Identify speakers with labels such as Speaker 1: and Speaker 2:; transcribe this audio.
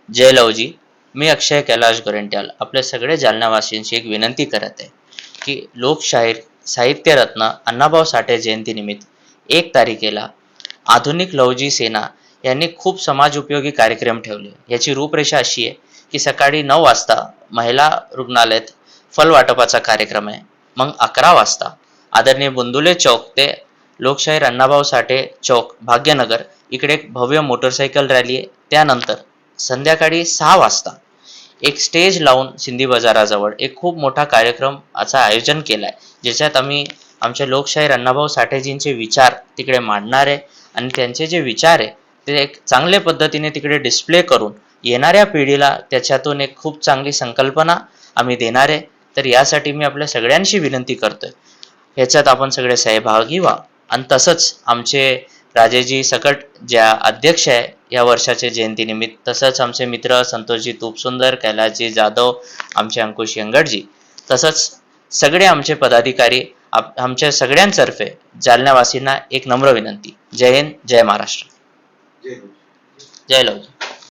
Speaker 1: जय लवजी. मी अक्षय कैलाश गोरेंट्याल आपल्या सगळ्या जालनावासींची एक विनंती करत आहे की लोकशाहीर साहित्यरत्न अण्णाभाऊ साठे जयंतीनिमित्त 1 तारखेला आधुनिक लवजी सेना यांनी खूप समाज उपयोगी कार्यक्रम ठेवले. याची रूपरेषा अशी आहे की सकाळी 9 वाजता महिला रुग्णालयात फल वाटपाचा कार्यक्रम आहे. मग 11 वाजता आदरणीय बुंदुले चौक ते लोकशाहीर अण्णाभाऊ साठे चौक भाग्यनगर इकडे एक भव्य मोटरसायकल रॅली आहे. त्यानंतर संध्याकाळी 6 वाजता एक स्टेज लावून सिंधी बाजाराजवळ एक खूप मोठा कार्यक्रमाचं आयोजन केलाय, ज्याच्यात आम्ही आमचे लोकशाहीर अण्णाभाऊ साठेजींचे विचार तिकडे मांडणार आहे आणि त्यांचे जे विचार आहे ते एक चांगल्या पद्धतीने तिकडे डिस्प्ले करून येणाऱ्या पिढीला त्याच्यातून एक खूप चांगली संकल्पना आम्ही देणार आहे. तर यासाठी मी आपल्या सगळ्यांशी विनंती करतोय ह्याच्यात आपण सगळे सहभागी व्हा. आणि तसंच आमचे राजेजी सकट ज्या अध्यक्ष आहे या वर्षाच्या जयंतीनिमित्त, तसंच आमचे मित्र संतोषजी तुपसुंदर, कैलासजी जाधव, आमचे अंकुश यंगटजी, तसंच सगळे आमचे पदाधिकारी, आमच्या सगळ्यांतर्फे जालन्यावासींना एक नम्र विनंती. जय हिंद, जय महाराष्ट्र, जय लवजी.